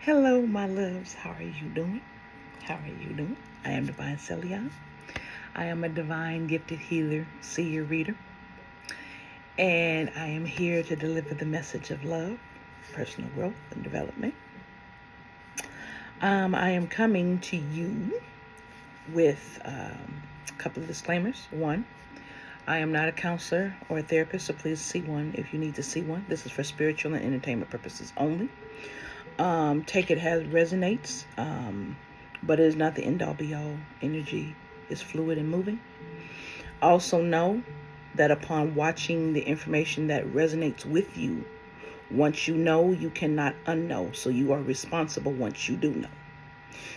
Hello, my loves. How are you doing? How are you doing? I am Divine Celia. I am a divine gifted healer, seer, reader, and I am here to deliver the message of love, personal growth, and development. I am coming to you with a couple of disclaimers. One, I am not a counselor or a therapist, so please see one if you need to see one. This is for spiritual and entertainment purposes only. Take it as resonates, but it is not the end all be all. Energy is fluid and moving. Also, know that upon watching the information that resonates with you, once you know, you cannot unknow. So you are responsible once you do know.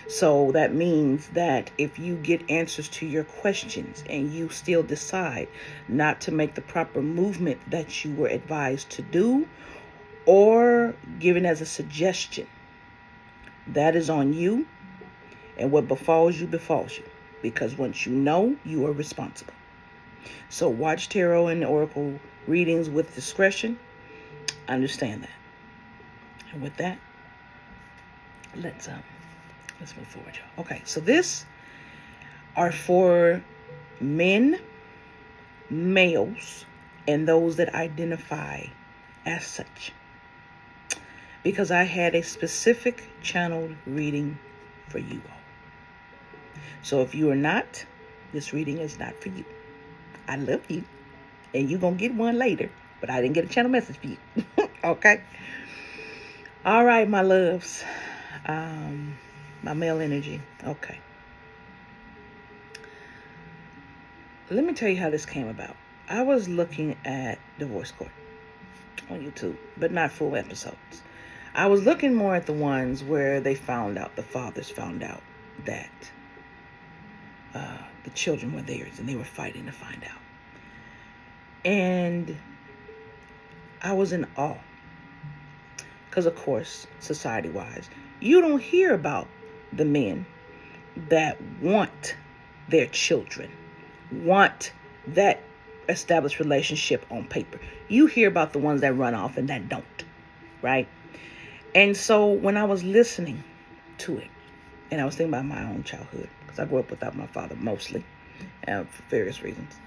So that means that if you get answers to your questions and you still decide not to make the proper movement that you were advised to do or given as a suggestion, that is on you, and what befalls you befalls you, because once you know, you are responsible. So watch tarot and oracle readings with discretion. Understand that. And with that, let's move forward, y'all. Okay, so this are for men, males, and those that identify as such, because I had a specific channeled reading for you all. So if you are not, this reading is not for you. I love you, and you're going to get one later, but I didn't get a channel message for you. Okay? All right, my loves. My male energy. Okay. Let me tell you how this came about. I was looking at Divorce Court on YouTube, but not full episodes. I was looking more at the ones where the fathers found out that the children were theirs and they were fighting to find out. And I was in awe. Because, of course, society-wise, you don't hear about the men that want their children, want that established relationship on paper. You hear about the ones that run off and that don't, right? And so when I was listening to it, and I was thinking about my own childhood, because I grew up without my father mostly, for various reasons,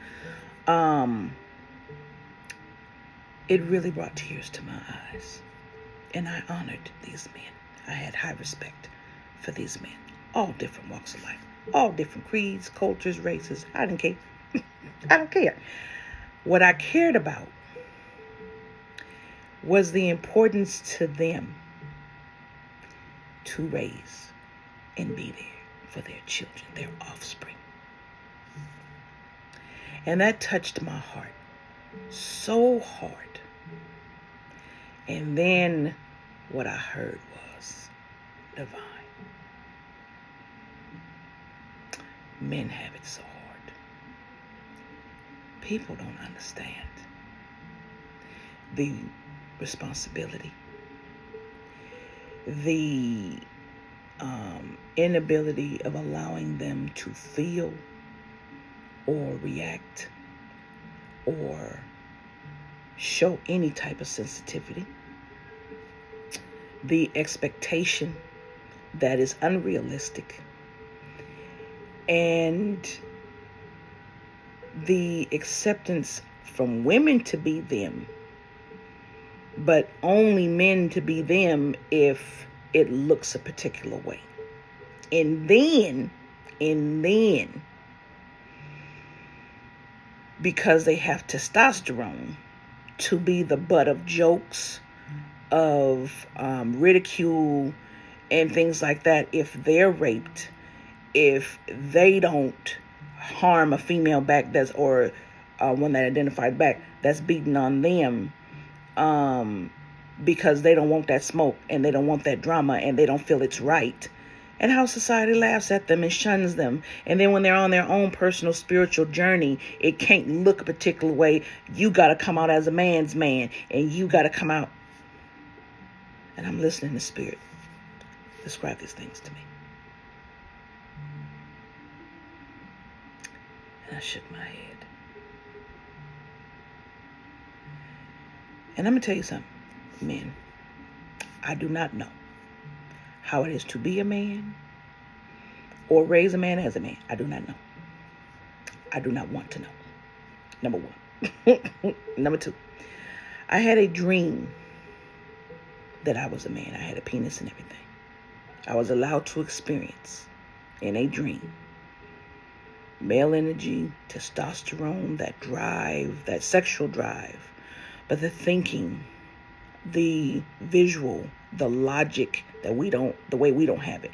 it really brought tears to my eyes. And I honored these men. I had high respect for these men. All different walks of life. All different creeds, cultures, races. I didn't care. I don't care. What I cared about was the importance to them to raise and be there for their children, their offspring. And that touched my heart so hard. And then what I heard was divine. Men have it so hard. People don't understand the responsibility, the inability of allowing them to feel or react or show any type of sensitivity, the expectation that is unrealistic, and the acceptance from women to be them, but only men to be them if it looks a particular way. And then, because they have testosterone, to be the butt of jokes, of ridicule, and things like that if they're raped, if they don't harm a female back or one that identified back that's beating on them, because they don't want that smoke and they don't want that drama and they don't feel it's right. And how society laughs at them and shuns them. And then when they're on their own personal spiritual journey, it can't look a particular way. You got to come out as a man's man, and you got to come out. And I'm listening to Spirit describe these things to me. And I shook my head. And I'm going to tell you something, men. I do not know how it is to be a man or raise a man as a man. I do not know. I do not want to know. Number one. Number two, I had a dream that I was a man. I had a penis and everything. I was allowed to experience in a dream male energy, testosterone, that drive, that sexual drive, but the thinking, the visual, the logic the way we don't have it.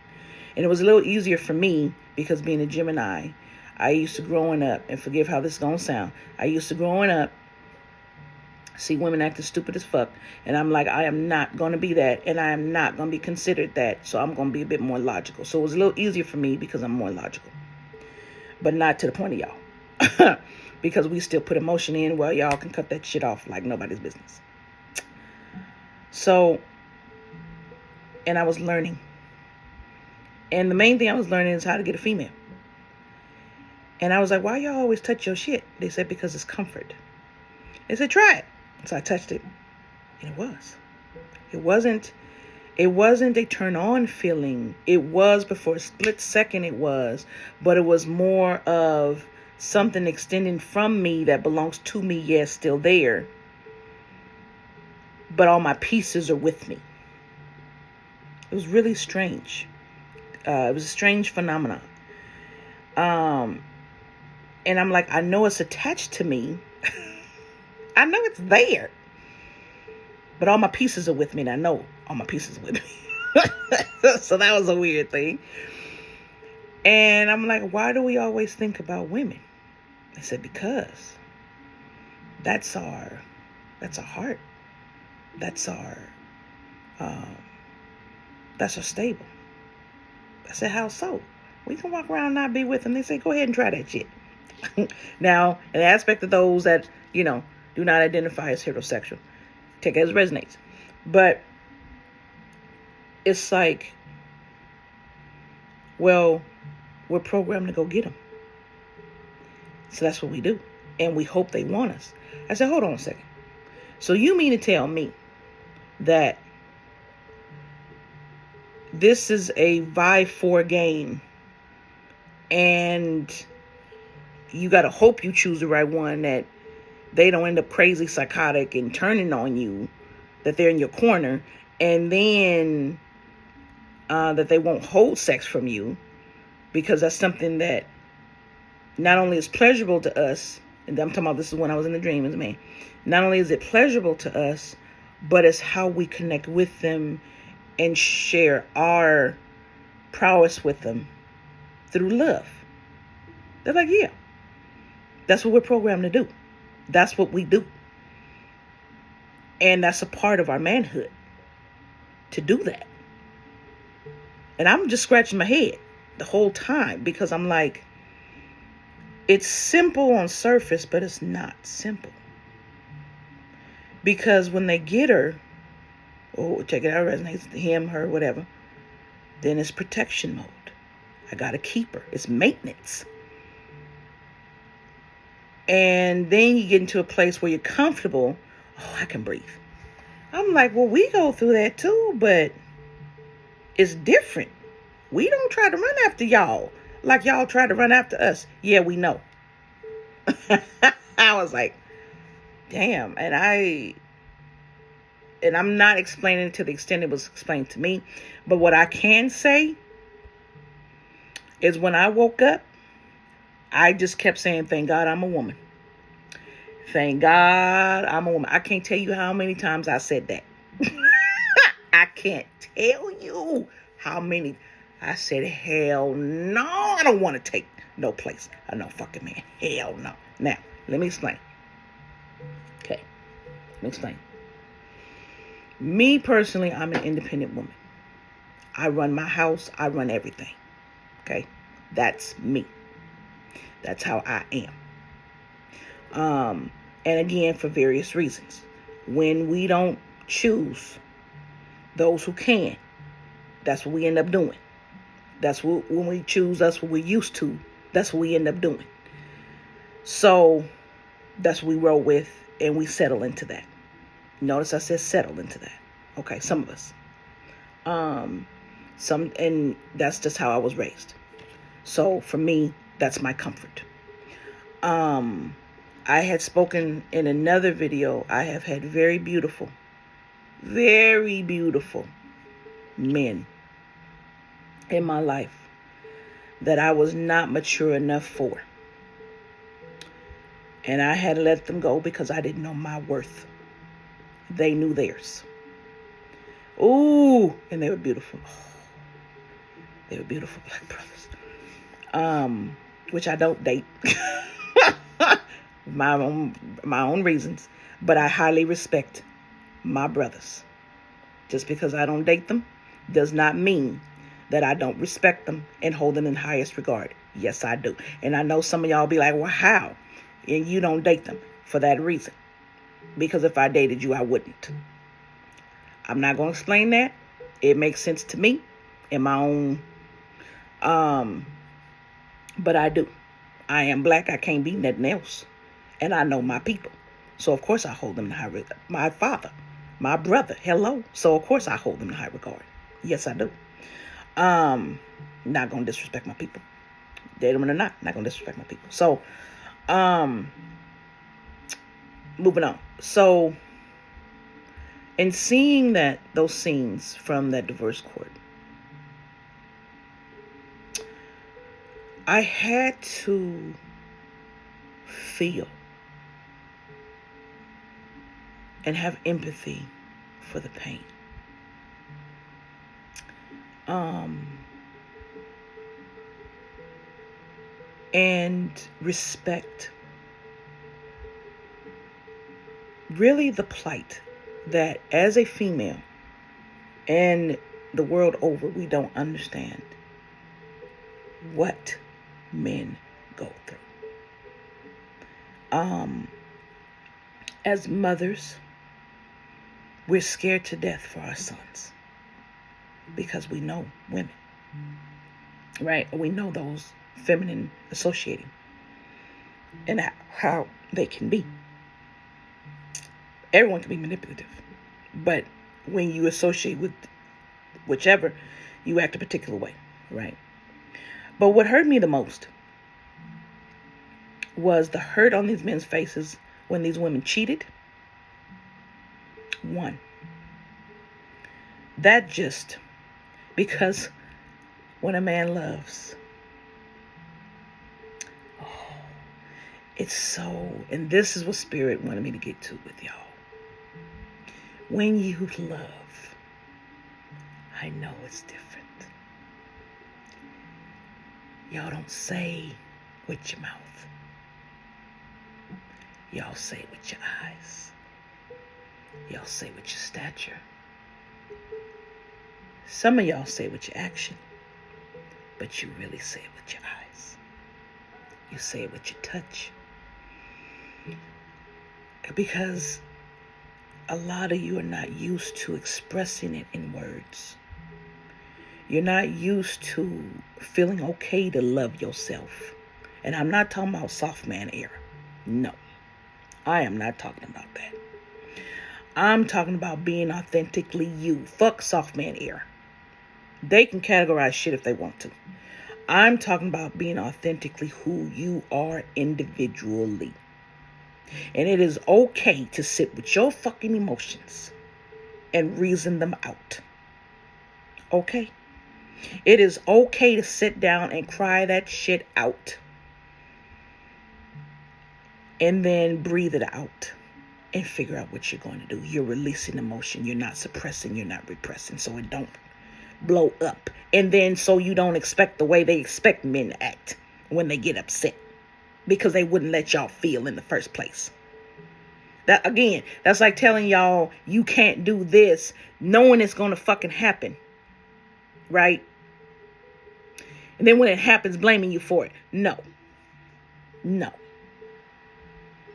And it was a little easier for me because being a Gemini, I used to growing up, and forgive how this is going to sound, I used to growing up see women acting stupid as fuck, and I'm like, I am not going to be that, and I am not going to be considered that, so I'm going to be a bit more logical. So it was a little easier for me because I'm more logical, but not to the point of y'all. Because we still put emotion in. Well, y'all can cut that shit off like nobody's business. So, and I was learning. And the main thing I was learning is how to get a female. And I was like, why y'all always touch your shit? They said, because it's comfort. They said, try it. So I touched it. And it was. It wasn't a turn on feeling. It was, before a split second it was. But it was more of something extending from me that belongs to me, yes, still there. But all my pieces are with me. It was really strange. It was a strange phenomenon. And I'm like, I know it's attached to me. I know it's there. But all my pieces are with me, and I know all my pieces are with me. So that was a weird thing. And I'm like, why do we always think about women? I said, because that's our heart. That's our stable. I said, how so? We can walk around and not be with them. They say, go ahead and try that shit. Now, an aspect of those that, do not identify as heterosexual, take it as it resonates. But it's like, well, we're programmed to go get them. So that's what we do. And we hope they want us. I said, hold on a second. So you mean to tell me that this is a vie for game, and you got to hope you choose the right one, that they don't end up crazy, psychotic, and turning on you, that they're in your corner, and then that they won't hold sex from you, because that's something that not only is pleasurable to us, and I'm talking about this is when I was in the dream as a man, not only is it pleasurable to us, but it's how we connect with them and share our prowess with them through love. They're like, yeah, that's what we're programmed to do. That's what we do. And that's a part of our manhood, to do that. And I'm just scratching my head the whole time, because I'm like, it's simple on surface, but it's not simple. Because when they get her, check it out, resonates, him, her, whatever, then it's protection mode. I got to keep her. It's maintenance. And then you get into a place where you're comfortable. Oh, I can breathe. I'm like, well, we go through that too, but it's different. We don't try to run after y'all like y'all try to run after us. Yeah, we know. I was like, damn. And I'm not explaining it to the extent it was explained to me. But what I can say is when I woke up, I just kept saying, thank God I'm a woman. Thank God I'm a woman. I can't tell you how many times I said that. I can't tell you how many. I said, hell no, I don't want to take no place. I know, fucking man. Hell no. Now, let me explain. Okay, let me explain. Me personally, I'm an independent woman. I run my house. I run everything. Okay, that's me. That's how I am. And again, for various reasons. When we don't choose those who can, that's what we end up doing. That's what, when we choose, that's what we're used to. That's what we end up doing. So that's what we roll with, and we settle into that. Notice I said settle into that. Okay, some of us. And that's just how I was raised. So for me, that's my comfort. I had spoken in another video. I have had very beautiful men in my life that I was not mature enough for. And I had to let them go because I didn't know my worth. They knew theirs. Ooh, and they were beautiful. They were beautiful black brothers. Which I don't date. my own reasons. But I highly respect my brothers. Just because I don't date them does not mean that I don't respect them and hold them in highest regard. Yes, I do. And I know some of y'all be like, well, how? And you don't date them for that reason. Because if I dated you, I wouldn't. I'm not going to explain that. It makes sense to me in my own. But I do. I am black. I can't be nothing else. And I know my people. So, of course, I hold them in high regard. My father, my brother, hello. So, of course, I hold them in high regard. Yes, I do. Not going to disrespect my people. Date them or not going to disrespect my people. So, moving on. So, in seeing those scenes from that divorce court, I had to feel and have empathy for the pain. And respect really the plight that as a female and the world over, we don't understand what men go through. As mothers, we're scared to death for our sons because we know women, right? We know those feminine associating and how they can be. Everyone can be manipulative, but when you associate with whichever, you act a particular way, right? But what hurt me the most was the hurt on these men's faces when these women cheated. One, that just because when a man loves, it's so, and this is what Spirit wanted me to get to with y'all. When you love, I know it's different. Y'all don't say with your mouth. Y'all say with your eyes. Y'all say with your stature. Some of y'all say with your action, but you really say it with your eyes. You say it with your touch. Because a lot of you are not used to expressing it in words. You're not used to feeling okay to love yourself. And I'm not talking about soft man era. No, I am not talking about that. I'm talking about being authentically you. Fuck soft man era. They can categorize shit if they want to. I'm talking about being authentically who you are individually. And it is okay to sit with your fucking emotions and reason them out. Okay? It is okay to sit down and cry that shit out. And then breathe it out. And figure out what you're going to do. You're releasing emotion. You're not suppressing. You're not repressing. So it don't blow up. And then so you don't expect the way they expect men to act when they get upset. Because they wouldn't let y'all feel in the first place. That again, that's like telling y'all you can't do this knowing it's going to fucking happen. Right? And then when it happens, blaming you for it. No. No.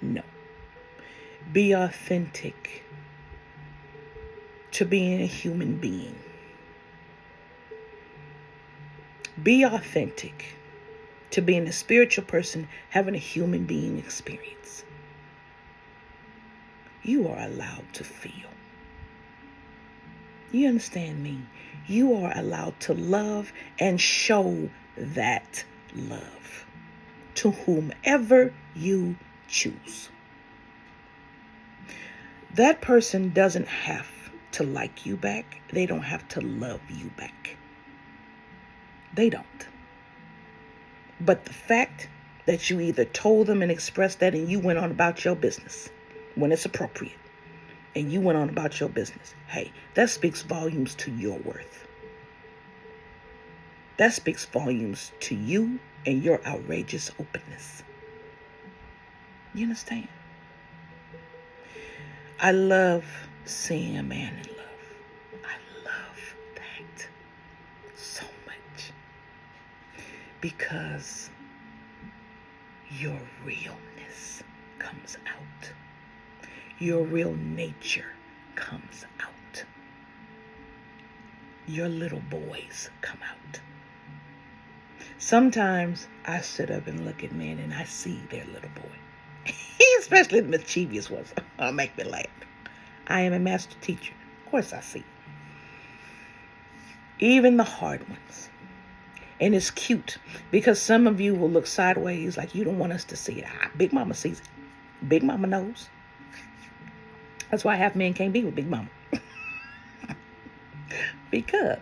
No. Be authentic to being a human being. Be authentic to being a spiritual person having a human being experience. You are allowed to feel. You understand me? You are allowed to love and show that love to whomever you choose. That person doesn't have to like you back. They don't have to love you back. They don't. But the fact that you either told them and expressed that and you went on about your business when it's appropriate, and you went on about your business, hey, that speaks volumes to your worth. That speaks volumes to you and your outrageous openness. You understand? I love seeing a man in love. I love that so much. Because your realness comes out. Your real nature comes out. Your little boys come out. Sometimes I sit up and look at men and I see their little boy. Especially the mischievous ones. Make me laugh. I am a master teacher. Of course I see. Even the hard ones. And it's cute because some of you will look sideways like you don't want us to see it. Big Mama sees it. Big Mama knows. That's why half men can't be with Big Mama. Because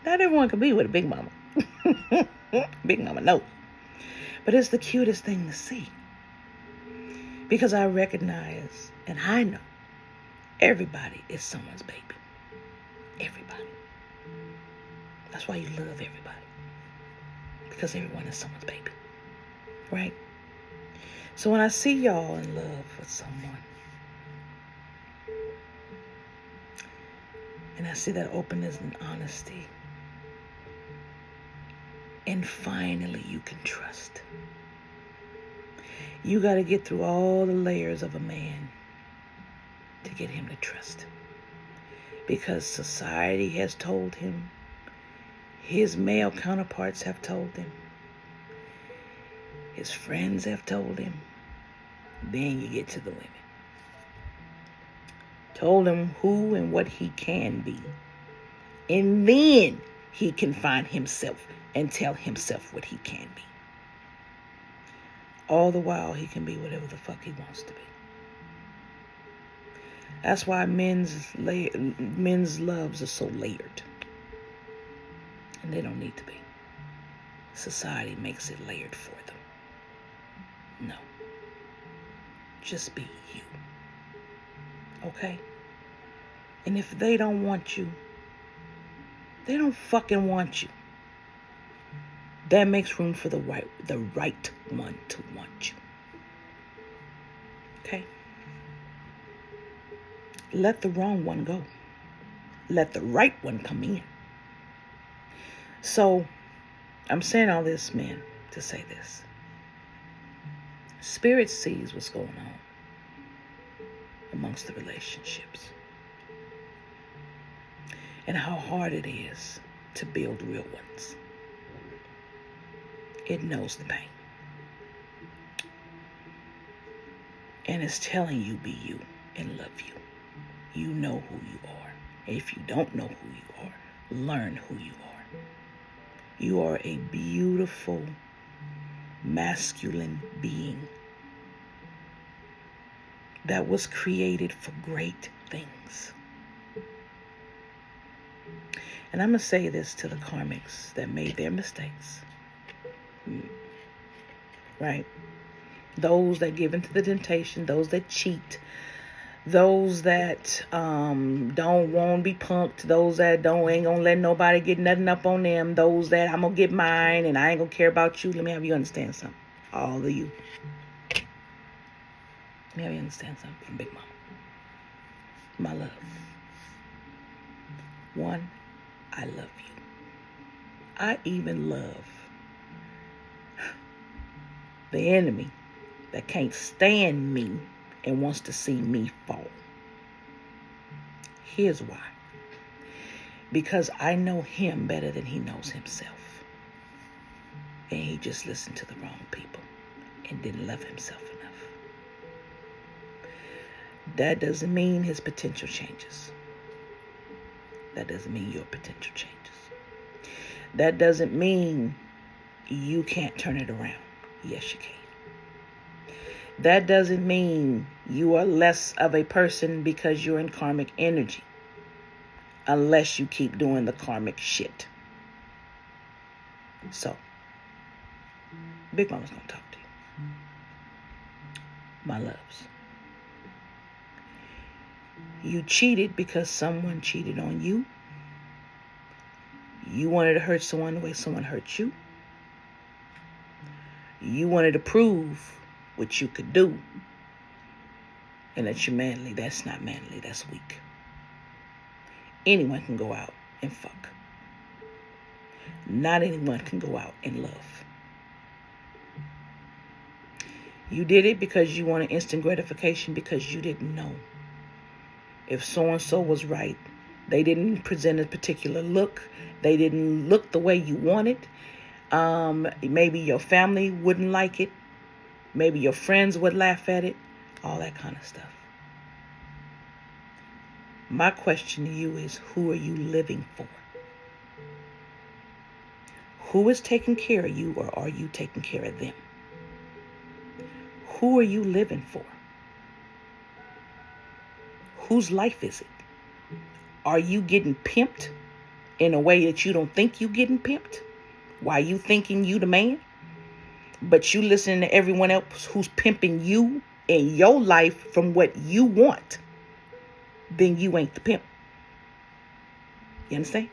not everyone can be with a Big Mama. Big Mama knows. But it's the cutest thing to see. Because I recognize and I know everybody is someone's baby. Everybody. That's why you love everybody. Because everyone is someone's baby. Right? So when I see y'all in love with someone, and I see that openness and honesty, and finally you can trust. You got to get through all the layers of a man to get him to trust. Because society has told him, his male counterparts have told him, his friends have told him. Then you get to the women. Told him who and what he can be. And then he can find himself and tell himself what he can be. All the while he can be whatever the fuck he wants to be. That's why men's loves are so layered. And they don't need to be. Society makes it layered for them. No. Just be you. Okay? And if they don't want you, they don't fucking want you. That makes room for the right one to want you. Okay? Let the wrong one go. Let the right one come in. So, I'm saying all this, man, to say this. Spirit sees what's going on amongst the relationships. And how hard it is to build real ones. It knows the pain. And it's telling you be you and love you. You know who you are. If you don't know who you are, learn who you are. You are a beautiful, masculine being that was created for great things. And I'm going to say this to the karmics that made their mistakes. Right? Those that give into the temptation, those that cheat, those that don't want to be punked, those that ain't gonna let nobody get nothing up on them, those that I'm gonna get mine and I ain't gonna care about you. Let me have you understand something. All of you. Let me have you understand something from Big Mama. My love. One, I love you. I even love the enemy that can't stand me and wants to see me fall. Here's why. Because I know him better than he knows himself. And he just listened to the wrong people and didn't love himself enough. That doesn't mean his potential changes. That doesn't mean your potential changes. That doesn't mean you can't turn it around. Yes, you can. That doesn't mean you are less of a person because you're in karmic energy, unless you keep doing the karmic shit. So, Big Mama's gonna talk to you. My loves. You cheated because someone cheated on you. You wanted to hurt someone the way someone hurt you. You wanted to prove what you could do. And that you're manly. That's not manly. That's weak. Anyone can go out and fuck. Not anyone can go out and love. You did it because you wanted instant gratification because you didn't know if so-and-so was right. They didn't present a particular look. They didn't look the way you wanted. Maybe your family wouldn't like it. Maybe your friends would laugh at it. All that kind of stuff. My question to you is, who are you living for? Who is taking care of you, or are you taking care of them? Who are you living for? Whose life is it? Are you getting pimped in a way that you don't think you getting pimped? Why you thinking you the man? But you listening to everyone else who's pimping you in your life from what you want. Then you ain't the pimp. You understand?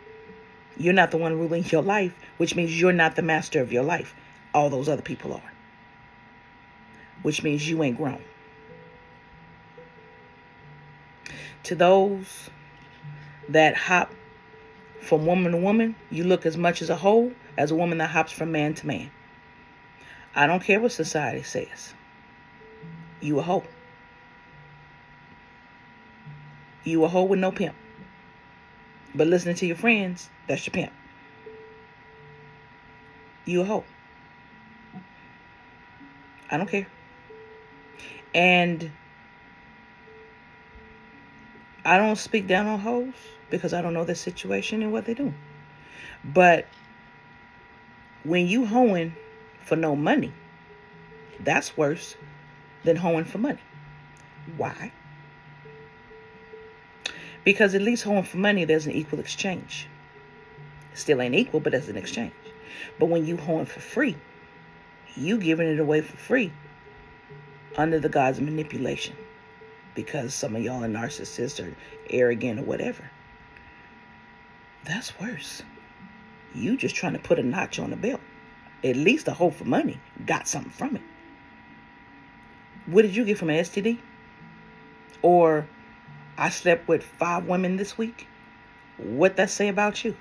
You're not the one ruling your life, which means you're not the master of your life. All those other people are. Which means you ain't grown. To those that hop from woman to woman, you look as much as a hoe as a woman that hops from man to man. I don't care what society says. You a hoe. You a hoe with no pimp. But listening to your friends, that's your pimp. You a hoe. I don't care. And I don't speak down on hoes because I don't know their situation and what they do. But when you hoeing for no money, that's worse than hoeing for money. Why? Because at least hoeing for money, there's an equal exchange. Still ain't equal, but there's an exchange. But when you hoeing for free, you giving it away for free under the guise of manipulation. Because some of y'all are narcissists or arrogant or whatever. That's worse. You just trying to put a notch on the belt. At least a hoe for money got something from it. What did you get from an STD? Or I slept with 5 women this week? What that say about you?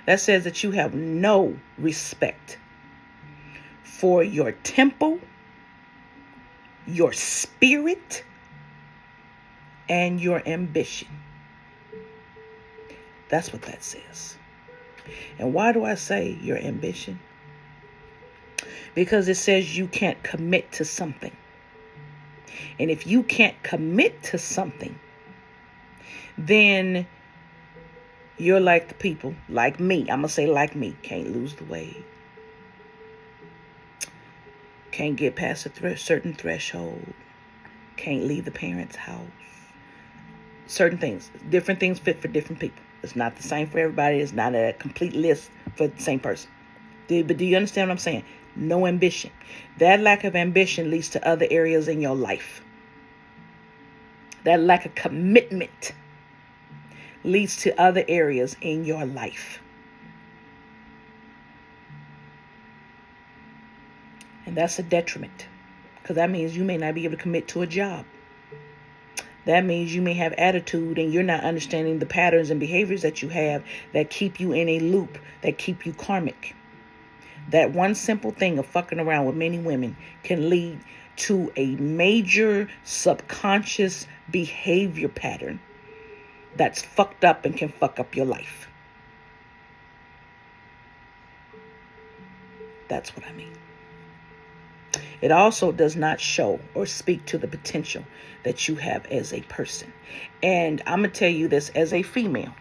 That says that you have no respect for your temple, your spirit, and your ambition. That's what that says. And why do I say your ambition? Because it says you can't commit to something. And if you can't commit to something, then you're like the people, like me. I'm going to say like me. Can't lose the weight. Can't get past a certain threshold. Can't leave the parents' house. Certain things. Different things fit for different people. It's not the same for everybody. It's not a complete list for the same person. But do you understand what I'm saying? No ambition. That lack of ambition leads to other areas in your life. That lack of commitment leads to other areas in your life. And that's a detriment. Because that means you may not be able to commit to a job. That means you may have attitude and you're not understanding the patterns and behaviors that you have that keep you in a loop, that keep you karmic. That one simple thing of fucking around with many women can lead to a major subconscious behavior pattern that's fucked up and can fuck up your life. That's what I mean. It also does not show or speak to the potential that you have as a person. And I'm going to tell you this as a female.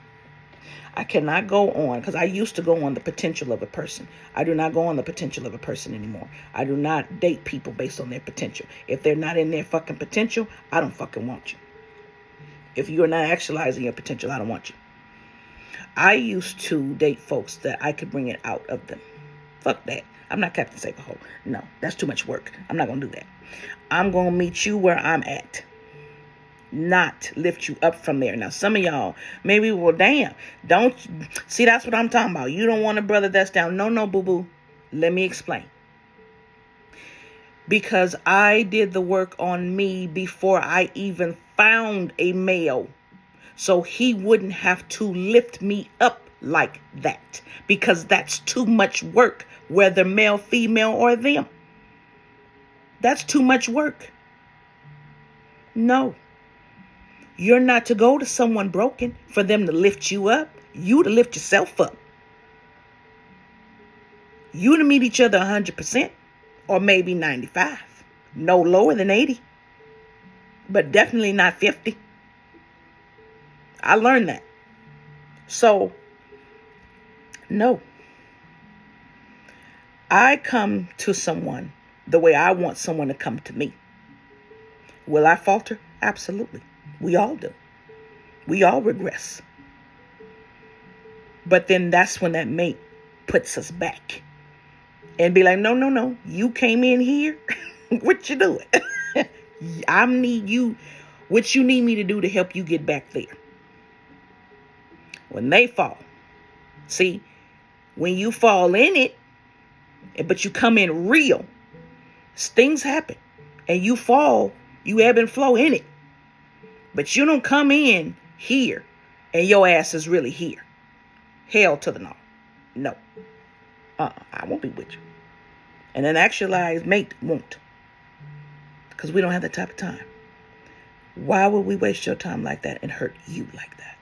I cannot go on, because I used to go on the potential of a person. I do not go on the potential of a person anymore. I do not date people based on their potential. If they're not in their fucking potential, I don't fucking want you. If you're not actualizing your potential, I don't want you. I used to date folks that I could bring it out of them. Fuck that. I'm not Captain Save a Hole. No, that's too much work. I'm not going to do that. I'm going to meet you where I'm at, not lift you up from there. Now, some of y'all, maybe, well, damn, don't, see, that's what I'm talking about. You don't want a brother that's down. No, boo-boo. Let me explain. Because I did the work on me before I even found a male. So he wouldn't have to lift me up like that. Because that's too much work, whether male, female, or them. That's too much work. No. You're not to go to someone broken for them to lift you up. You to lift yourself up. You to meet each other 100% or maybe 95. No lower than 80. But definitely not 50. I learned that. So, no. I come to someone the way I want someone to come to me. Will I falter? Absolutely. We all do. We all regress. But then that's when that mate puts us back. And be like, no. You came in here. What you doing? I need you. What you need me to do to help you get back there. When they fall. See, when you fall in it, but you come in real, things happen. And you fall, you ebb and flow in it. But you don't come in here and your ass is really here. Hell to the no. No. I won't be with you. And an actualized mate won't. Because we don't have that type of time. Why would we waste your time like that and hurt you like that?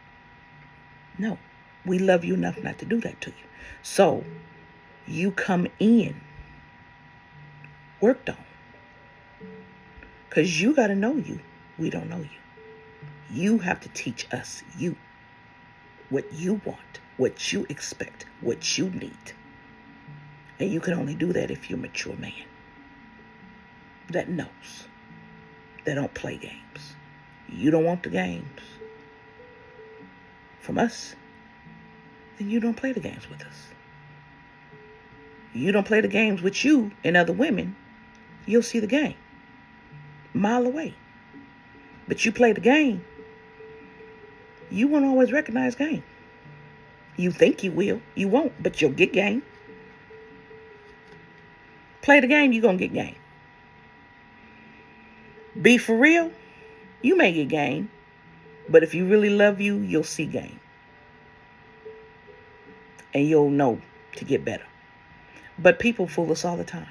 No. We love you enough not to do that to you. So, you come in worked on. Because you got to know you. We don't know you. You have to teach us you. What you want. What you expect. What you need. And you can only do that if you're a mature man. That knows. That don't play games. You don't want the games from us. Then you don't play the games with us. You don't play the games with you and other women. You'll see the game. Mile away. But you play the game. You won't always recognize game. You think you will. You won't, but you'll get game. Play the game, you're going to get game. Be for real, you may get game. But if you really love you, you'll see game. And you'll know to get better. But people fool us all the time.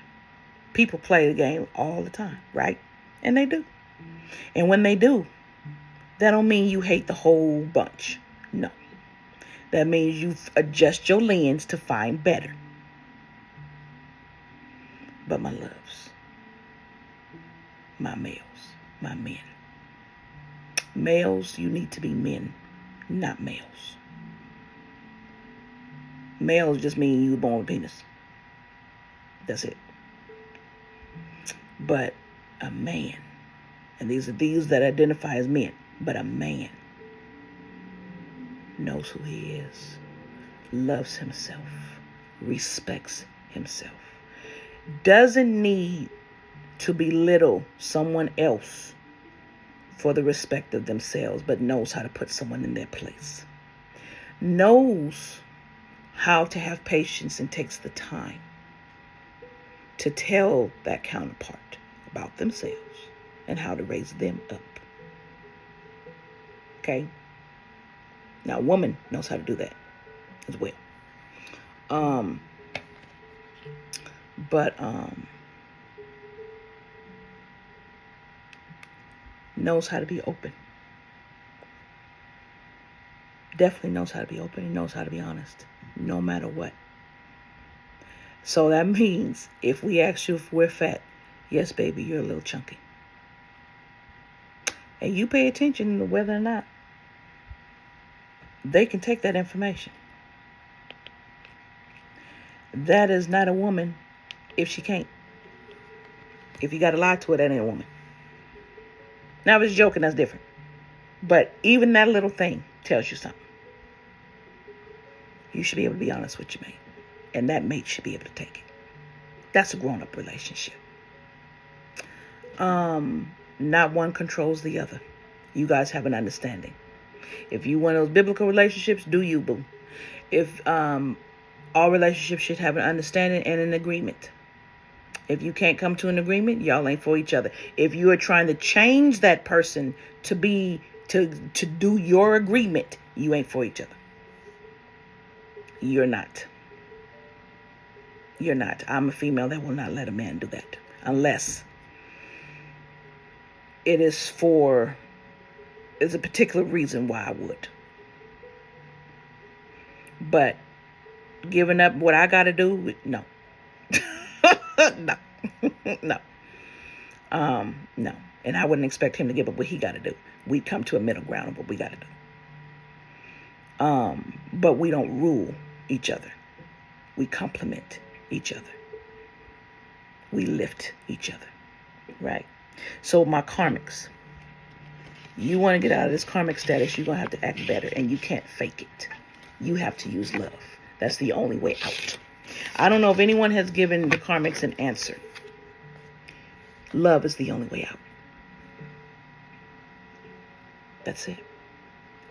People play the game all the time, right? And they do. And when they do, that don't mean you hate the whole bunch. No. That means you adjust your lens to find better. But my loves, my males, my men. Males, you need to be men, not males. Males just mean you were born with penis. That's it. But a man, and these are these that identify as men, but a man knows who he is, loves himself, respects himself, doesn't need to belittle someone else for the respect of themselves, but knows how to put someone in their place, knows how to have patience and takes the time to tell that counterpart about themselves and how to raise them up. Okay? Now, a woman knows how to do that as well. Knows how to be open. Definitely knows how to be open and knows how to be honest, no matter what. So that means if we ask you if we're fat, yes, baby, you're a little chunky. And you pay attention to whether or not they can take that information. That is not a woman if she can't. If you got to lie to her, that ain't a woman. Now, if it's joking, that's different. But even that little thing tells you something. You should be able to be honest with your mate. And that mate should be able to take it. That's a grown-up relationship. Not one controls the other. You guys have an understanding. If you want those biblical relationships, do you, boo. If all relationships should have an understanding and an agreement. If you can't come to an agreement, y'all ain't for each other. If you are trying to change that person to do your agreement, you ain't for each other. You're not. You're not. I'm a female that will not let a man do that unless it's a particular reason why I would. But giving up what I got to do, no. No. No. No. And I wouldn't expect him to give up what he got to do. We'd come to a middle ground of what we got to do. But we don't rule each other. We complement each other. We lift each other. Right? So my karmics, you want to get out of this karmic status, you're going to have to act better, and you can't fake it. You have to use love. That's the only way out. I don't know if anyone has given the karmics an answer. Love is the only way out. That's it.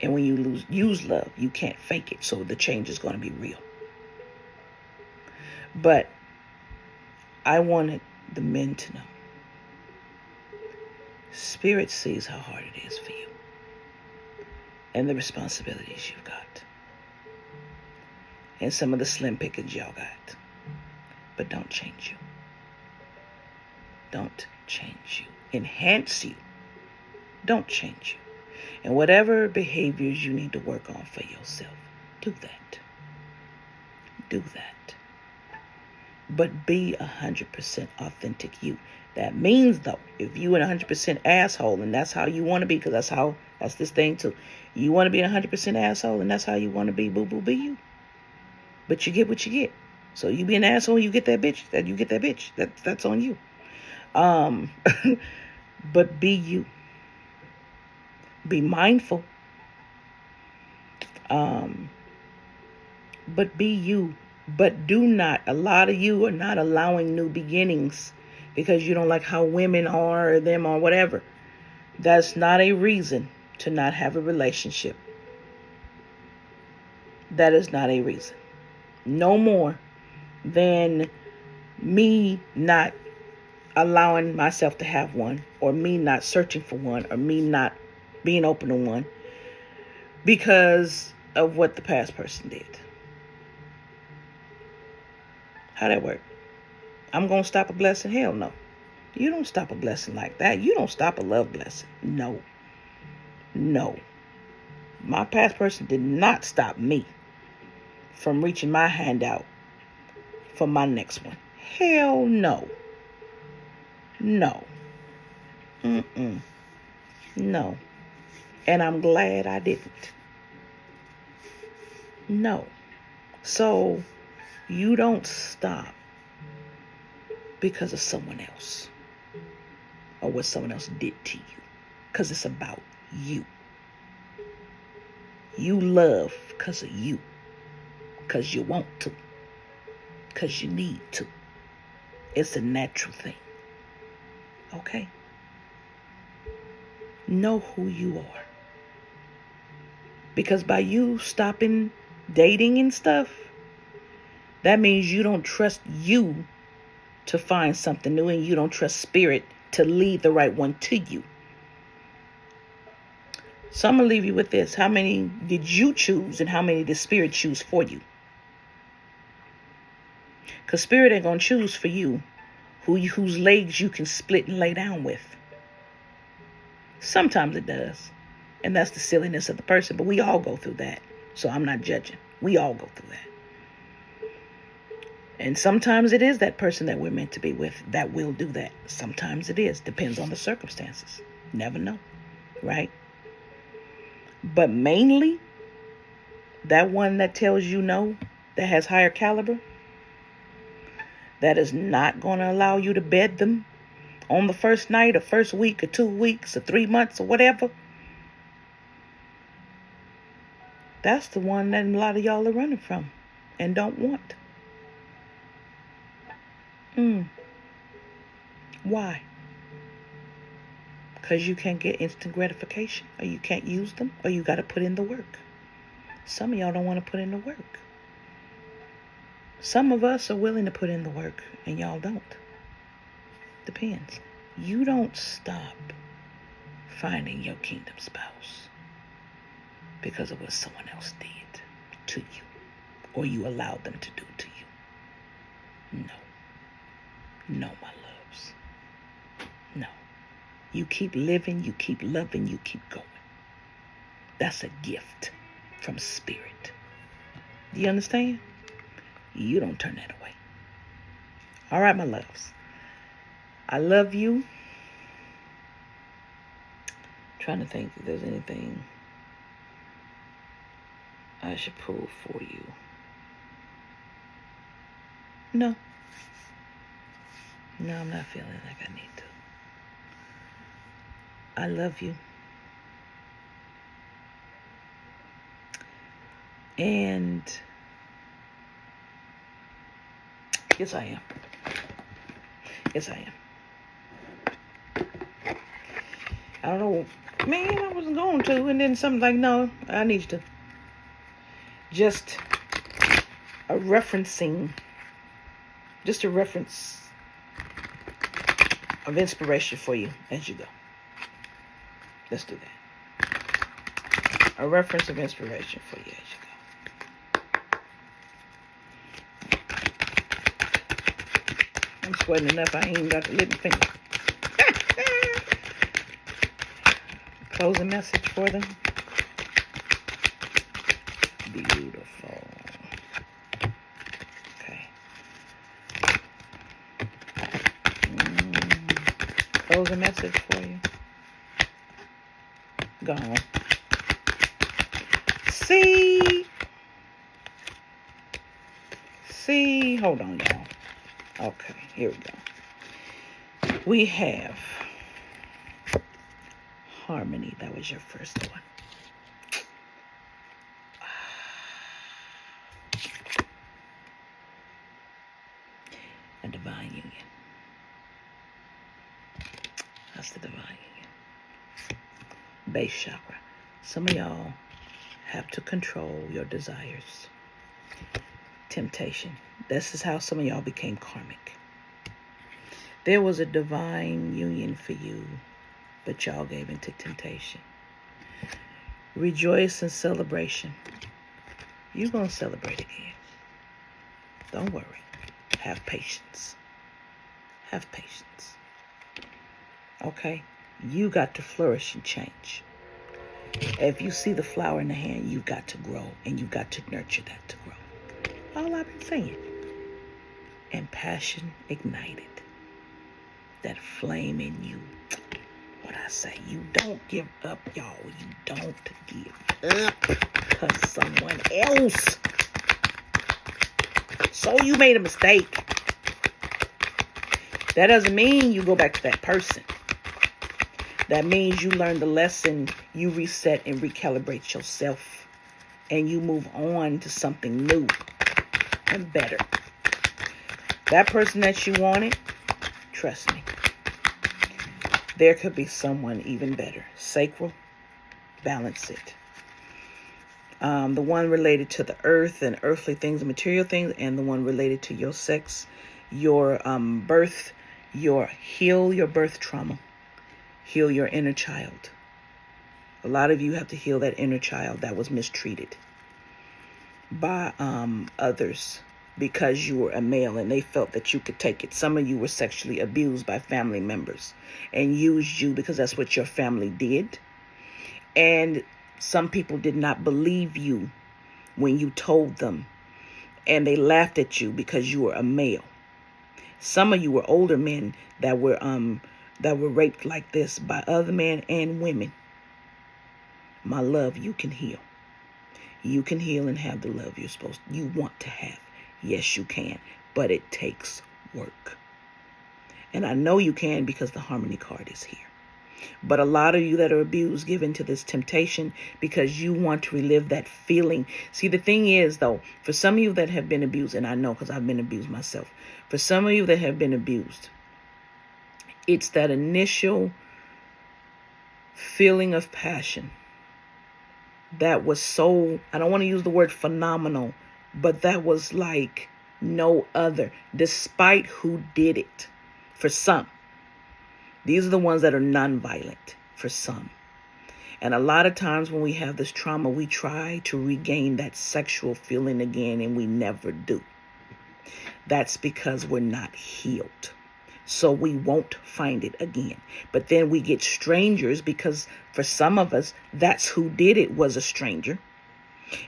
And when you use love, you can't fake it. So the change is going to be real. But I wanted the men to know. Spirit sees how hard it is for you. And the responsibilities you've got. And some of the slim pickings y'all got. But don't change you. Don't change you. Enhance you. Don't change you. And whatever behaviors you need to work on for yourself, do that. Do that. But be 100% authentic you. That means, though, if you an 100% asshole, and that's how you want to be, because that's this thing too. You want to be 100% asshole, and that's how you want to be, boo-boo, be you. But you get what you get. So you be an asshole, you get that bitch. That's on you. But be you. Be mindful. But be you. But do not. A lot of you are not allowing new beginnings because you don't like how women are or them or whatever. That's not a reason to not have a relationship. That is not a reason. No more than me not allowing myself to have one, or me not searching for one, or me not being open to one because of what the past person did. How that work? I'm going to stop a blessing? Hell no. You don't stop a blessing like that. You don't stop a love blessing. No. No. My past person did not stop me from reaching my hand out for my next one. Hell no. No. No. And I'm glad I didn't. No. So you don't stop because of someone else or what someone else did to you, because it's about you. You love because of you, because you want to, because you need to. It's a natural thing. Okay? Know who you are. Because by you stopping dating and stuff, that means you don't trust you to find something new, and you don't trust spirit to lead the right one to you. So I'm going to leave you with this. How many did you choose, and how many did spirit choose for you? Because spirit ain't going to choose for you whose legs you can split and lay down with. Sometimes it does. And that's the silliness of the person. But we all go through that. So I'm not judging. We all go through that. And sometimes it is that person that we're meant to be with that will do that. Sometimes it is. Depends on the circumstances. Never know. Right? But mainly, That one that tells you no, that has higher caliber, that is not going to allow you to bed them on the first night or first week or 2 weeks or 3 months or whatever. That's the one that a lot of y'all are running from and don't want. Why? Because you can't get instant gratification, or you can't use them, or you got to put in the work. Some of y'all don't want to put in the work. Some of us are willing to put in the work, and y'all don't. Depends. You don't stop finding your kingdom spouse because of what someone else did to you, or you allowed them to do to you. No, my loves. No. You keep living, you keep loving, you keep going. That's a gift from Spirit. Do you understand? You don't turn that away. All right, my loves. I love you. Trying to think if there's anything I should pull for you. No, I'm not feeling like I need to. I love you. And yes, I am. Yes, I am. I don't know. Man, I wasn't going to. And then something like, no, I need you to. Just a reference of inspiration for you as you go. Let's do that. A reference of inspiration for you as you go. I'm sweating enough, I ain't even got the little finger. Closing message for them. Beautiful. Okay. Closing message for you. Gone. See, hold on, y'all. Okay, here we go. We have harmony. That was your first one. A divine union. That's the divine union. Base chakra. Some of y'all have to control your desires. Temptation. This is how some of y'all became karmic. There was a divine union for you, but y'all gave into temptation. Rejoice in celebration. You're going to celebrate again. Don't worry. Have patience. Have patience. Okay? You got to flourish and change. If you see the flower in the hand, you've got to grow, and you've got to nurture that to grow. All I've been saying. And passion ignited. That flame in you. What I say, you don't give up, y'all. You don't give up because someone else. So you made a mistake. That doesn't mean you go back to that person. That means you learn the lesson, you reset and recalibrate yourself, and you move on to something new and better. That person that you wanted, trust me, there could be someone even better. Sacral, balance it. The one related to the earth and earthly things and material things, and the one related to your sex, your birth, heal your birth trauma. Heal your inner child. A lot of you have to heal that inner child that was mistreated by others because you were a male and they felt that you could take it. Some of you were sexually abused by family members and used you because that's what your family did. And some people did not believe you when you told them, and they laughed at you because you were a male. Some of you were older men that were raped like this by other men and women. My love, you can heal. You can heal and have the love you want to have. Yes, you can. But it takes work. And I know you can because the harmony card is here. But a lot of you that are abused give into this temptation because you want to relive that feeling. See, the thing is, though, for some of you that have been abused, and I know because I've been abused myself, for some of you that have been abused, it's that initial feeling of passion that was so, I don't want to use the word phenomenal, but that was like no other, despite who did it. For some, these are the ones that are nonviolent. For some. And a lot of times when we have this trauma, we try to regain that sexual feeling again, and we never do. That's because we're not healed. So we won't find it again. But then we get strangers because for some of us, that's who did it was a stranger.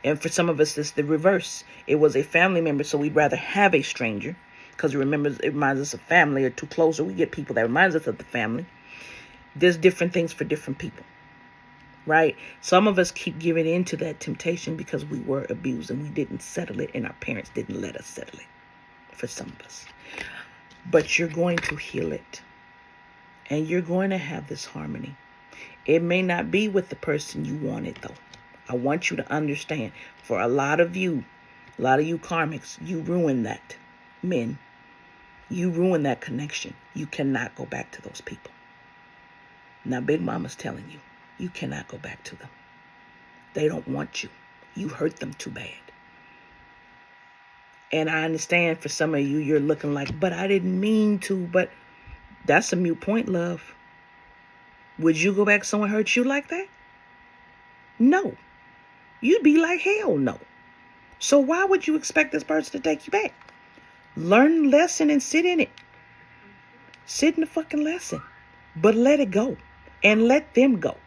And for some of us, it's the reverse. It was a family member, so we'd rather have a stranger because it reminds us of family, or too close, or we get people that reminds us of the family. There's different things for different people, right? Some of us keep giving into that temptation because we were abused and we didn't settle it, and our parents didn't let us settle it, for some of us. But you're going to heal it. And you're going to have this harmony. It may not be with the person you wanted, though. I want you to understand, for a lot of you karmics, you ruined that. Men, you ruined that connection. You cannot go back to those people. Now, Big Mama's telling you, you cannot go back to them. They don't want you. You hurt them too bad. And I understand for some of you, you're looking like, but I didn't mean to. But that's a moot point, love. Would you go back to someone hurt you like that? No. You'd be like, hell no. So why would you expect this person to take you back? Learn the lesson and sit in it. Sit in the fucking lesson. But let it go. And let them go.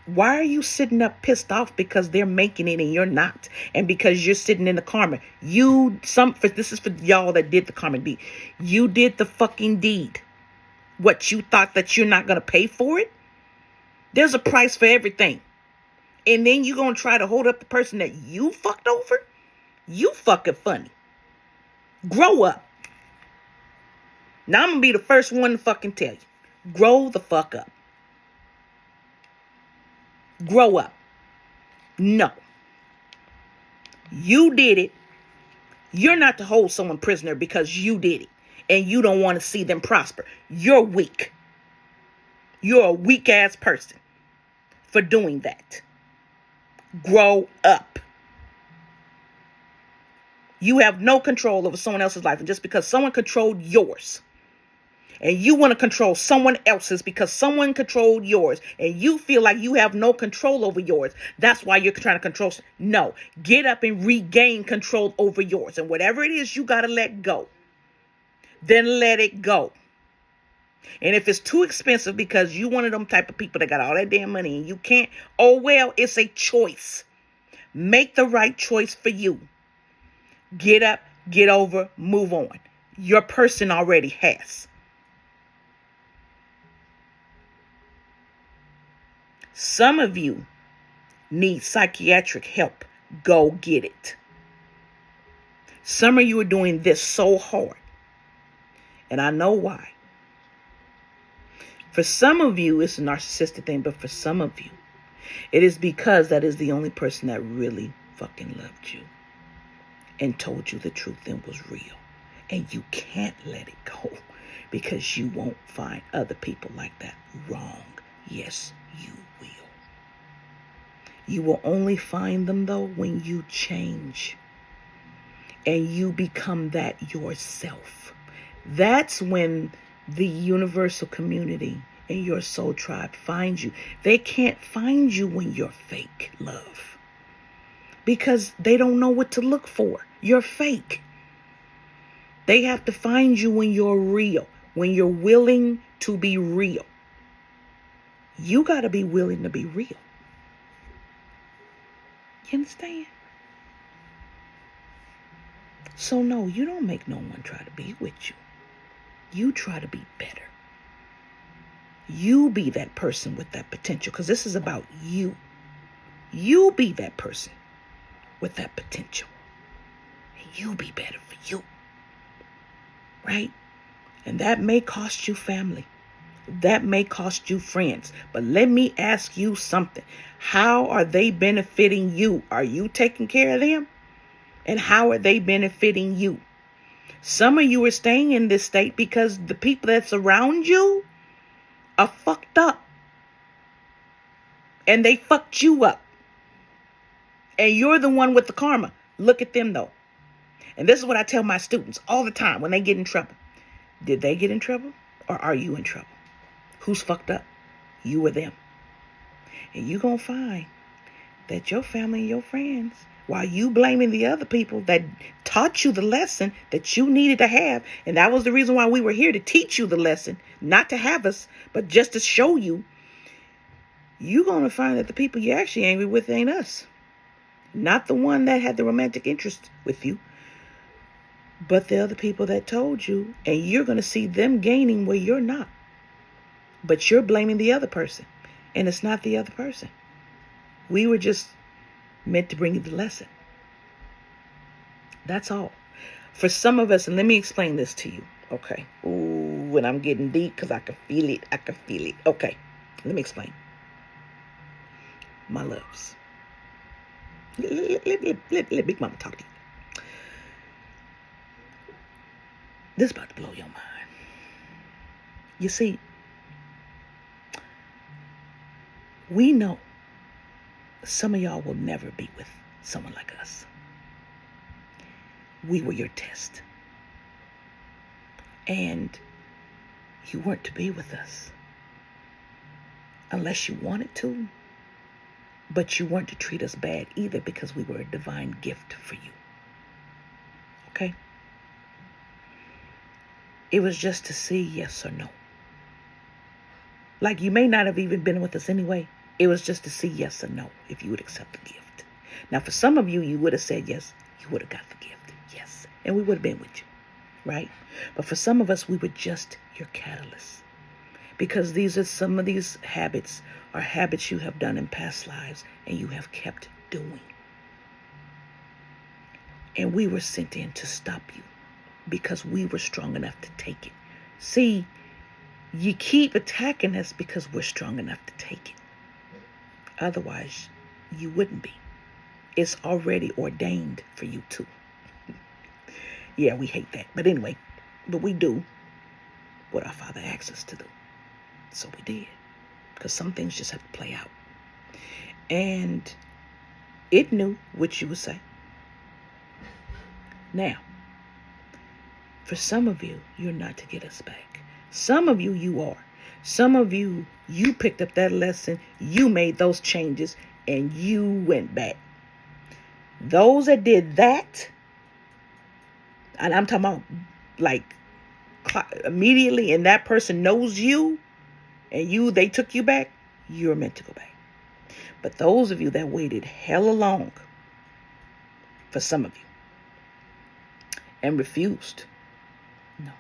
Why are you sitting up pissed off because they're making it and you're not? And because you're sitting in the karma. This is for y'all that did the karma deed. You did the fucking deed. What, you thought that you're not going to pay for it? There's a price for everything. And then you're going to try to hold up the person that you fucked over? You fucking funny. Grow up. Now I'm going to be the first one to fucking tell you. Grow the fuck up. Grow up. No. You did it. You're not to hold someone prisoner because you did it. And you don't want to see them prosper. You're weak. You're a weak ass person for doing that. Grow up. You have no control over someone else's life. And just because someone controlled yours, and you want to control someone else's because someone controlled yours, and you feel like you have no control over yours, that's why you're trying to control. No, get up and regain control over yours. And whatever it is you got to let go, then let it go. And if it's too expensive because you one of them type of people that got all that damn money and you can't, oh well, it's a choice. Make the right choice for you. Get up, get over, move on. Your person already has. Some of you need psychiatric help. Go get it. Some of you are doing this so hard. And I know why. For some of you, it's a narcissistic thing, but for some of you, it is because that is the only person that really fucking loved you and told you the truth and was real. And you can't let it go because you won't find other people like that. Wrong. Yes, you will. You will only find them, though, when you change and you become that yourself. That's when the universal community and your soul tribe finds you. They can't find you when you're fake, love, because they don't know what to look for. You're fake. They have to find you when you're real, when you're willing to be real. You got to be willing to be real. You understand? So no, you don't make no one try to be with you. You try to be better. You be that person with that potential, because this is about you. You be that person. with that potential. And you be better for you. Right? And that may cost you family. That may cost you friends. But let me ask you something. How are they benefiting you? Are you taking care of them? And how are they benefiting you? Some of you are staying in this state because the people that surround you are fucked up. And they fucked you up. And you're the one with the karma. Look at them though. And this is what I tell my students all the time when they get in trouble. Did they get in trouble or are you in trouble? Who's fucked up? You or them. And you're going to find that your family and your friends, while you blaming the other people that taught you the lesson that you needed to have, and that was the reason why we were here, to teach you the lesson, not to have us, but just to show you, you're going to find that the people you're actually angry with ain't us. Not the one that had the romantic interest with you, but the other people that told you, and you're going to see them gaining where you're not. But you're blaming the other person, and it's not the other person. We were just meant to bring you the lesson. That's all. For some of us, and let me explain this to you, okay? Ooh, and I'm getting deep because I can feel it. I can feel it. Okay, let me explain. My loves. Let Big Mama talk to you. This is about to blow your mind. You see, we know some of y'all will never be with someone like us. We were your test. And you weren't to be with us unless you wanted to. But you weren't to treat us bad either because we were a divine gift for you. Okay? It was just to see yes or no. Like you may not have even been with us anyway. It was just to see yes or no if you would accept the gift. Now, for some of you, you would have said yes. You would have got the gift. Yes. And we would have been with you. Right? But for some of us, we were just your catalyst. Because these are some of these habits are habits you have done in past lives and you have kept doing. And we were sent in to stop you because we were strong enough to take it. See, you keep attacking us because we're strong enough to take it. Otherwise, you wouldn't be. It's already ordained for you to. Yeah, we hate that. But anyway, but we do what our Father asks us to do. So we did. Because some things just have to play out. And it knew what you would say. Now, for some of you, you're not to get us back. Some of you, you are. Some of you, you picked up that lesson, you made those changes, and you went back. Those that did that, and I'm talking about like immediately, and that person knows you, and they took you back, you're meant to go back. But those of you that waited hella long, for some of you, and refused, no.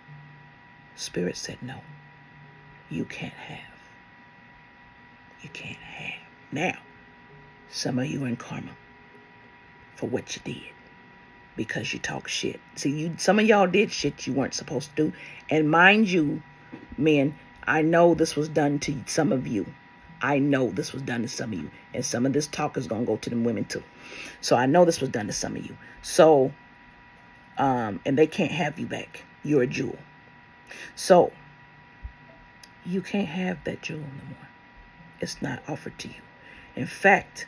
Spirit said no. You can't have. You can't have. Now, some of you are in karma for what you did because you talk shit. See, some of y'all did shit you weren't supposed to do. And mind you, men, I know this was done to some of you. I know this was done to some of you. And some of this talk is going to go to them women too. So I know this was done to some of you. So, and they can't have you back. You're a jewel. So, you can't have that jewel no more. It's not offered to you. In fact,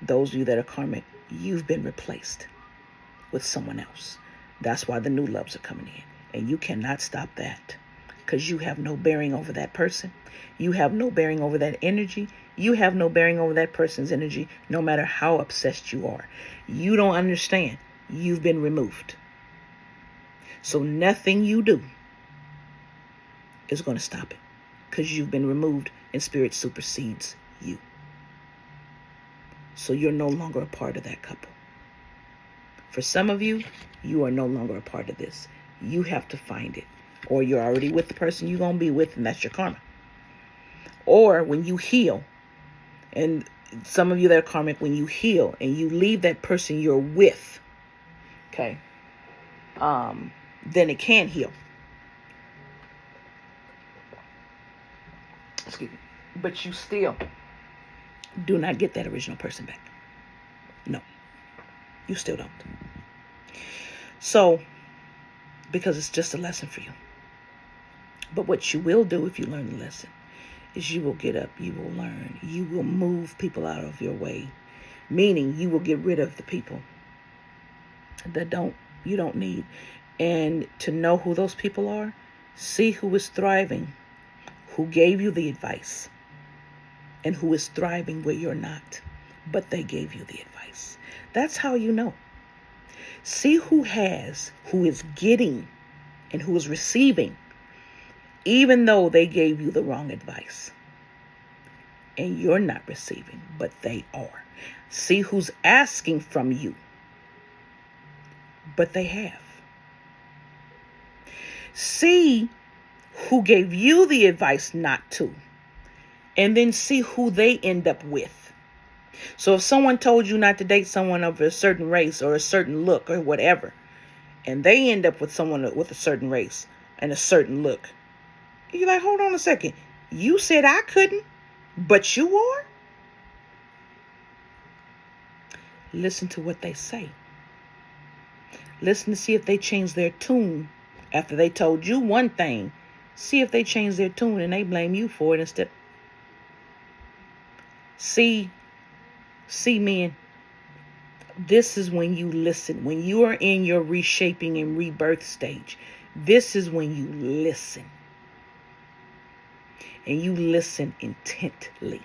those of you that are karmic, you've been replaced with someone else. That's why the new loves are coming in. And you cannot stop that because you have no bearing over that person. You have no bearing over that energy. You have no bearing over that person's energy, no matter how obsessed you are. You don't understand. You've been removed. So nothing you do is going to stop it because you've been removed and spirit supersedes you. So you're no longer a part of that couple. For some of you, you are no longer a part of this. You have to find it. Or you're already with the person you're going to be with, and that's your karma. Or when you heal, and some of you that are karmic, when you heal and you leave that person you're with, okay, then it can heal. Excuse me. But you still do not get that original person back. No, you still don't. So, because it's just a lesson for you. But what you will do if you learn the lesson is you will get up, you will learn, you will move people out of your way. Meaning you will get rid of the people that you don't need. And to know who those people are, see who is thriving, who gave you the advice, and who is thriving where you're not, but they gave you the advice. That's how you know. See who is getting, and who is receiving, even though they gave you the wrong advice. And you're not receiving, but they are. See who's asking from you, but they have. See who gave you the advice not to, and then see who they end up with. So if someone told you not to date someone of a certain race or a certain look or whatever, and they end up with someone with a certain race and a certain look, you're like, hold on a second. You said I couldn't, but you are? Listen to what they say. Listen to see if they change their tune after they told you one thing. See if they change their tune and they blame you for it instead. See, men, this is when you listen. When you are in your reshaping and rebirth stage, this is when you listen. And you listen intently.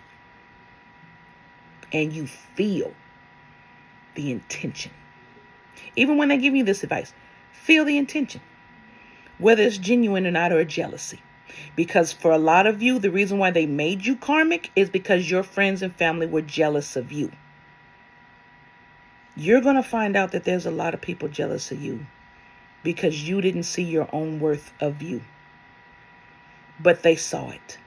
And you feel the intention. Even when they give you this advice, feel the intention. Whether it's genuine or not, or a jealousy. Because for a lot of you, the reason why they made you karmic is because your friends and family were jealous of you. You're going to find out that there's a lot of people jealous of you because you didn't see your own worth of you. But they saw it.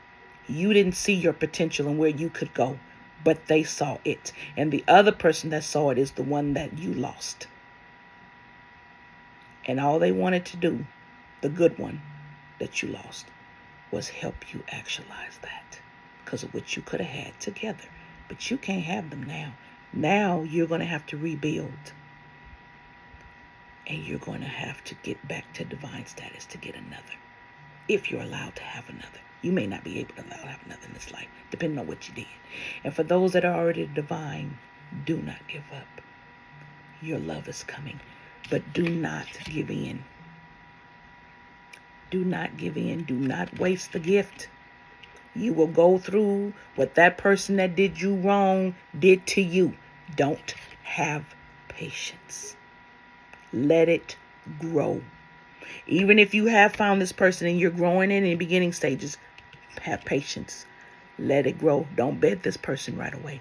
You didn't see your potential and where you could go, but they saw it. And the other person that saw it is the one that you lost. And all they wanted to do, the good one that you lost, was help you actualize that because of what you could have had together. But you can't have them now. Now you're going to have to rebuild. And you're going to have to get back to divine status to get another. If you're allowed to have another. You may not be able to allow to have another in this life, depending on what you did. And for those that are already divine, do not give up. Your love is coming. But do not give in. Do not give in. Do not waste the gift. You will go through what that person that did you wrong did to you. Don't have patience. Let it grow. Even if you have found this person and you're growing in the beginning stages, have patience. Let it grow. Don't bed this person right away.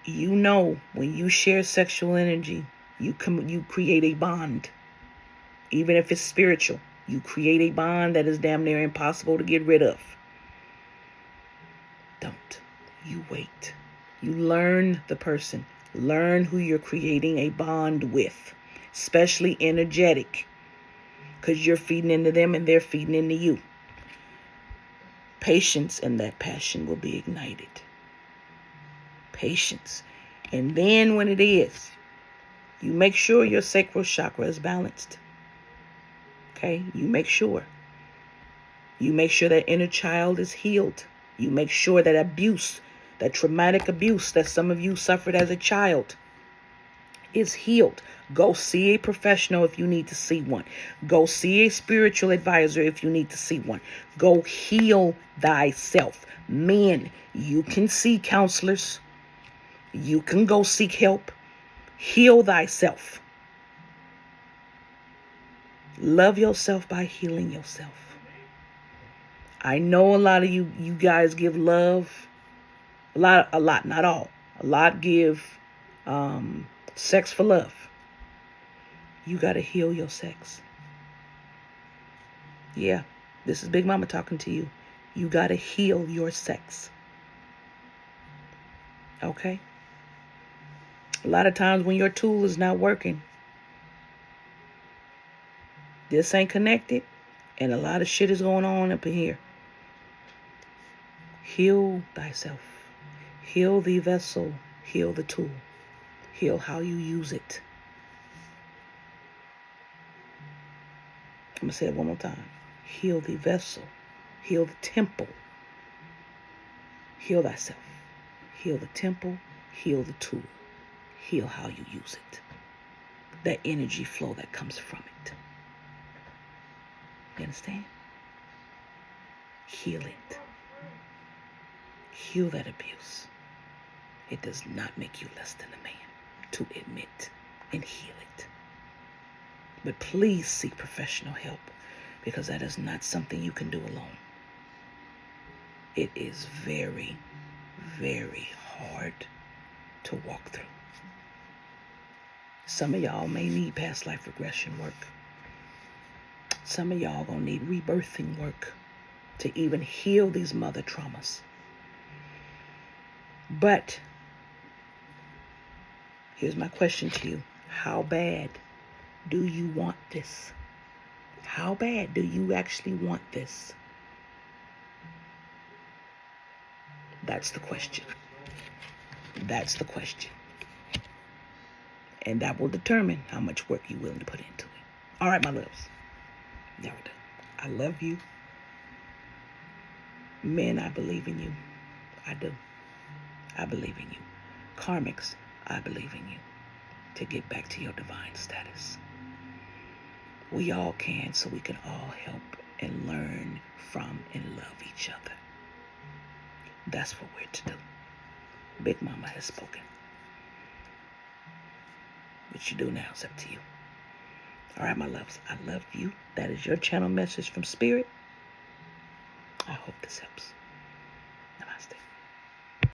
You know, when you share sexual energy, you create a bond. Even if it's spiritual, you create a bond that is damn near impossible to get rid of. Don't. You wait. You learn the person. Learn who you're creating a bond with, especially energetic, because you're feeding into them and they're feeding into you. Patience and that passion will be ignited. Patience. And then when it is, you make sure your sacral chakra is balanced. Okay? You make sure. You make sure that inner child is healed. You make sure that abuse, that traumatic abuse that some of you suffered as a child, is healed. Go see a professional if you need to see one. Go see a spiritual advisor if you need to see one. Go heal thyself. Men, you can see counselors. You can go seek help. Heal thyself. Love yourself by healing yourself. I know a lot of you guys give love. A lot, not all. A lot give sex for love. You got to heal your sex. Yeah, this is Big Mama talking to you. You got to heal your sex. Okay? A lot of times when your tool is not working, this ain't connected, and a lot of shit is going on up in here. Heal thyself. Heal the vessel. Heal the tool. Heal how you use it. I'm going to say it one more time. Heal the vessel. Heal the temple. Heal thyself. Heal the temple. Heal the tool. Heal how you use it. That energy flow that comes from it. You understand? Heal it. Heal that abuse. It does not make you less than a man to admit and heal it. But please seek professional help, because that is not something you can do alone. It is very, very hard to walk through. Some of y'all may need past life regression work. Some of y'all gonna need rebirthing work to even heal these mother traumas. But here's my question to you. How bad do you want this? How bad do you actually want this? That's the question. That's the question. And that will determine how much work you're willing to put into it. All right, my loves. There we go. I love you. Men, I believe in you. I do. I believe in you. Karmics, I believe in you to get back to your divine status. We all can, so we can all help and learn from and love each other. That's what we're to do. Big Mama has spoken. What you do now is up to you. All right, my loves, I love you. That is your channel message from Spirit. I hope this helps. Namaste.